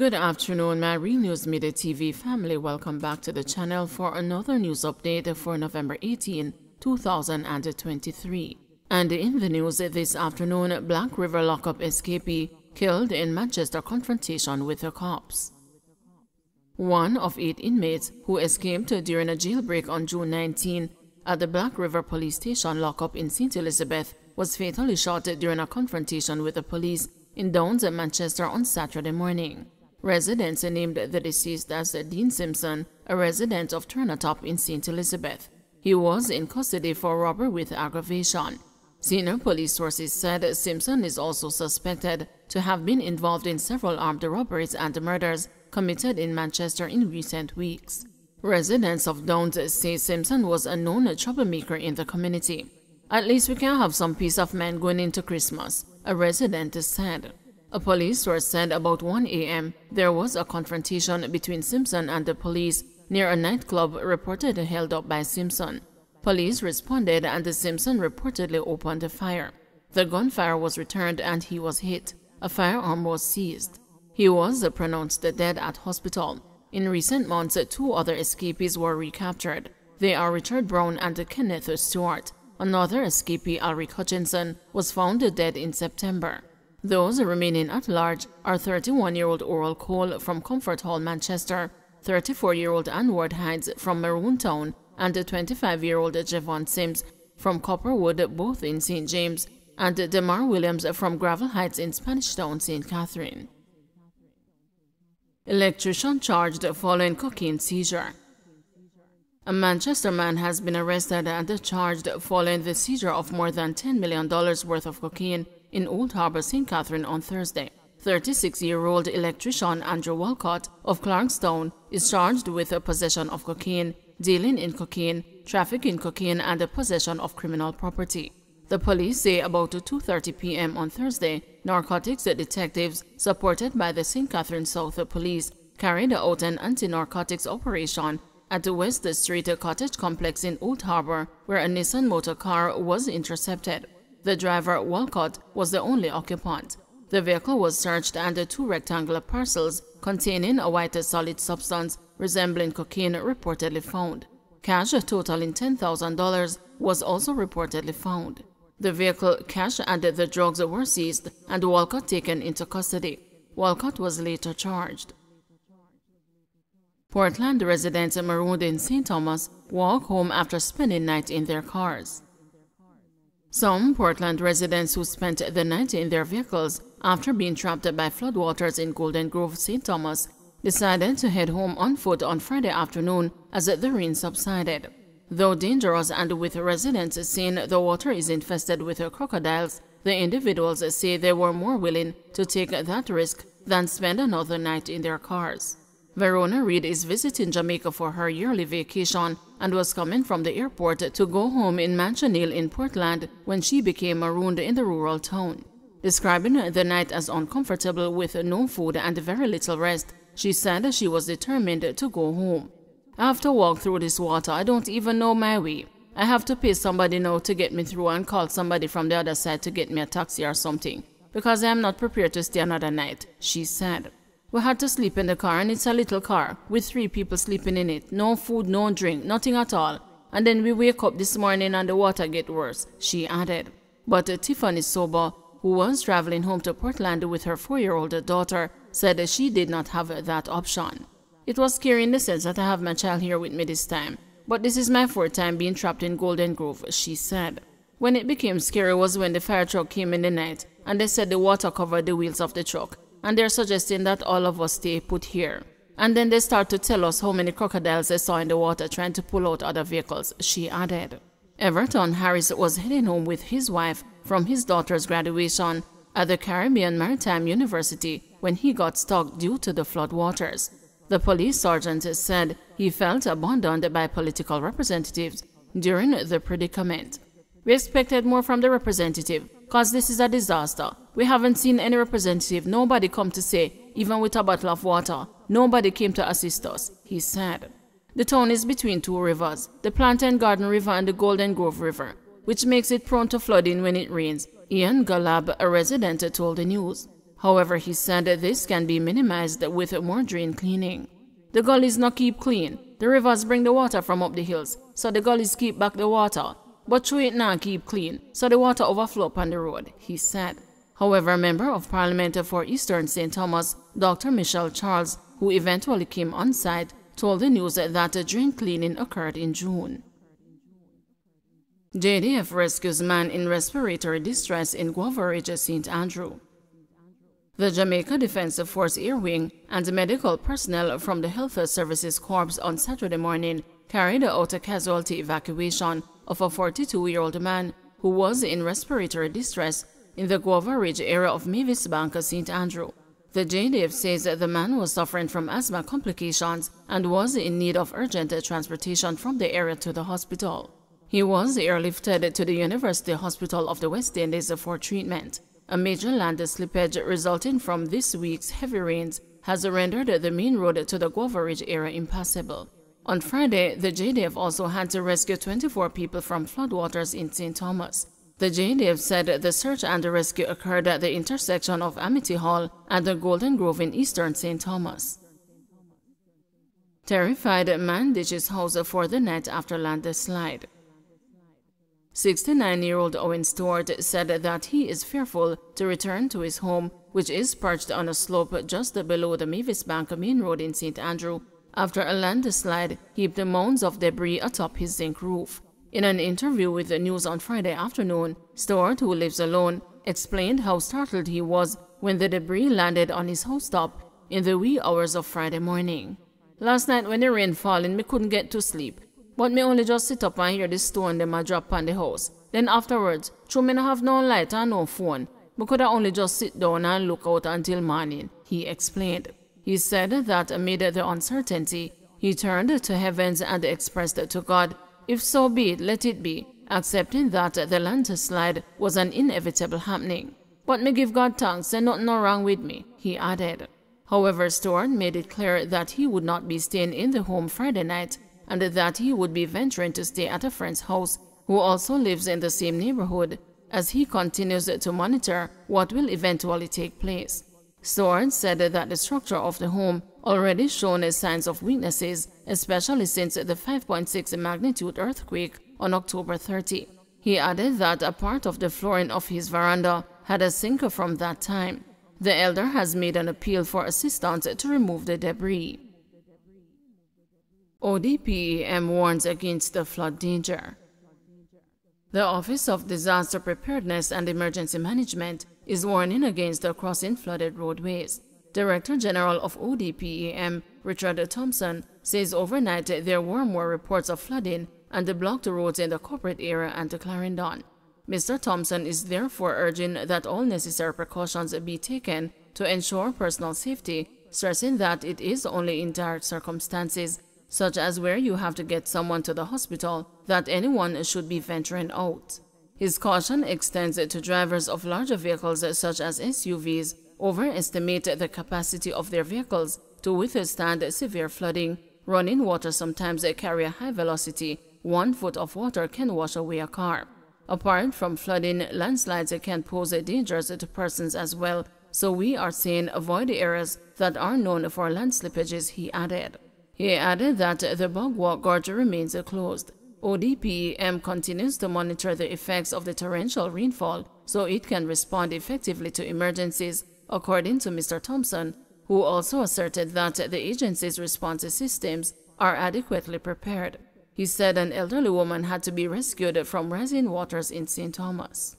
Good afternoon, my Real News Midday TV family. Welcome back to the channel for another news update for November 18, 2023. And in the news this afternoon, Black River lockup escapee killed in Manchester confrontation with the cops. One of 8 inmates who escaped during a jailbreak on June 19 at the Black River police station lockup in St. Elizabeth was fatally shot during a confrontation with the police in Downs, Manchester on Saturday morning. Residents named the deceased as Dean Simpson, a resident of Turnatop in St. Elizabeth. He was in custody for robbery with aggravation. Senior police sources said Simpson is also suspected to have been involved in several armed robberies and murders committed in Manchester in recent weeks. Residents of Downs say Simpson was a known troublemaker in the community. "At least we can have some peace of mind going into Christmas," a resident said. A police source said about 1 a.m. there was a confrontation between Simpson and the police near a nightclub reportedly held up by Simpson. Police responded and Simpson reportedly opened fire. The gunfire was returned and he was hit. A firearm was seized. He was pronounced dead at hospital. In recent months, 2 other escapees were recaptured. They are Richard Brown and Kenneth Stewart. Another escapee, Alric Hutchinson, was found dead in September. Those remaining at large are 31-year-old Oral Cole from Comfort Hall, Manchester, 34-year-old Anward Hides from Maroon Town, and 25-year-old Javon Sims from Copperwood, both in St. James, and Demar Williams from Gravel Heights in Spanish Town, St. Catherine. Electrician charged following cocaine seizure. A Manchester man has been arrested and charged following the seizure of more than $10 million worth of cocaine in Old Harbour, St. Catherine on Thursday. 36-year-old electrician Andrew Walcott of Clarkstown is charged with possession of cocaine, dealing in cocaine, trafficking cocaine, and possession of criminal property. The police say about 2:30 p.m. on Thursday, narcotics detectives, supported by the St. Catherine South Police, carried out an anti-narcotics operation at the West Street Cottage Complex in Old Harbour, where a Nissan motor car was intercepted. The driver, Walcott, was the only occupant. The vehicle was searched and 2 rectangular parcels containing a white solid substance resembling cocaine reportedly found. Cash totaling $10,000 was also reportedly found. The vehicle, cash, and the drugs were seized and Walcott taken into custody. Walcott was later charged. Portland residents marooned in St. Thomas walk home after spending night in their cars. Some Portland residents who spent the night in their vehicles after being trapped by floodwaters in Golden Grove, St. Thomas, decided to head home on foot on Friday afternoon as the rain subsided. Though dangerous and with residents saying the water is infested with crocodiles, the individuals say they were more willing to take that risk than spend another night in their cars. Verona Reed is visiting Jamaica for her yearly vacation and was coming from the airport to go home in Mansion Hill in Portland when she became marooned in the rural town. Describing the night as uncomfortable with no food and very little rest, she said she was determined to go home. "I have to walk through this water. I don't even know my way. I have to pay somebody now to get me through and call somebody from the other side to get me a taxi or something, because I am not prepared to stay another night," she said. "We had to sleep in the car, and it's a little car with 3 people sleeping in it. No food, no drink, nothing at all. And then we wake up this morning and the water get worse," she added. But Tiffany Sober, who was traveling home to Portland with her 4-year-old daughter, said she did not have that option. "It was scary in the sense that I have my child here with me this time. But this is my 4th time being trapped in Golden Grove," she said. "When it became scary was when the fire truck came in the night, and they said the water covered the wheels of the truck. And they're suggesting that all of us stay put here. And then they start to tell us how many crocodiles they saw in the water trying to pull out other vehicles," she added. Everton Harris was heading home with his wife from his daughter's graduation at the Caribbean Maritime University when he got stuck due to the flood waters. The police sergeant said he felt abandoned by political representatives during the predicament. "We expected more from the representative, cause this is a disaster. We haven't seen any representative, nobody come to say, even with a bottle of water. Nobody came to assist us," he said. The town is between 2 rivers, the Plantain Garden River and the Golden Grove River, which makes it prone to flooding when it rains, Ian Galab, a resident, told the news. However, he said this can be minimized with more drain cleaning. The gullies not keep clean. The rivers bring the water from up the hills, so the gullies keep back the water. But through it not keep clean, so the water overflow upon the road, he said. However, Member of Parliament for Eastern St. Thomas, Dr. Michelle Charles, who eventually came on site, told the news that drain cleaning occurred in June. JDF rescues man in respiratory distress in Guava Ridge, St. Andrew. The Jamaica Defense Force Air Wing and medical personnel from the Health Services Corps on Saturday morning carried out a casualty evacuation of a 42-year-old man who was in respiratory distress in the Guava Ridge area of Mavis Bank, St. Andrew. The JDF says the man was suffering from asthma complications and was in need of urgent transportation from the area to the hospital. He was airlifted to the University Hospital of the West Indies for treatment. A major land slippage resulting from this week's heavy rains has rendered the main road to the Guava Ridge area impassable. On Friday, the JDF also had to rescue 24 people from floodwaters in St. Thomas. The JDF said the search and the rescue occurred at the intersection of Amity Hall and the Golden Grove in eastern St. Thomas. Terrified man ditches house for the night after landslide. 69-year-old Owen Stewart said that he is fearful to return to his home, which is perched on a slope just below the Mavis Bank main road in St. Andrew, after a landslide heaped mounds of debris atop his zinc roof. In an interview with the news on Friday afternoon, Stewart, who lives alone, explained how startled he was when the debris landed on his housetop in the wee hours of Friday morning. "Last night when the rain falling, me couldn't get to sleep. But me only just sit up and hear the stone them a drop on the house. Then afterwards, through me no have no light and no phone, me could only just sit down and look out until morning," he explained. He said that amid the uncertainty, he turned to heavens and expressed to God, "If so be it, let it be," accepting that the landslide was an inevitable happening. "But me give God thanks and nothing no wrong with me," he added. However, Stewart made it clear that he would not be staying in the home Friday night, and that he would be venturing to stay at a friend's house who also lives in the same neighborhood, as he continues to monitor what will eventually take place. Stewart said that the structure of the home already shown signs of weaknesses, especially since the 5.6 magnitude earthquake on October 30. He added that a part of the flooring of his veranda had a sink from that time. The elder has made an appeal for assistance to remove the debris. ODPEM warns against the flood danger. The Office of Disaster Preparedness and Emergency Management is warning against crossing flooded roadways. Director General of ODPEM, Richard Thompson, says overnight there were more reports of flooding and blocked roads in the corporate area and Clarendon. Mr. Thompson is therefore urging that all necessary precautions be taken to ensure personal safety, stressing that it is only in dire circumstances, such as where you have to get someone to the hospital, that anyone should be venturing out. His caution extends to drivers of larger vehicles such as SUVs, overestimate the capacity of their vehicles to withstand severe flooding. Running water sometimes carry a high velocity. 1 foot of water can wash away a car. Apart from flooding, landslides can pose dangers to persons as well, so we are saying avoid the areas that are known for land slippages, he added. He added that the Bogwalk Gorge remains closed. ODPEM continues to monitor the effects of the torrential rainfall so it can respond effectively to emergencies, according to Mr. Thompson, who also asserted that the agency's response systems are adequately prepared. He said an elderly woman had to be rescued from rising waters in St. Thomas.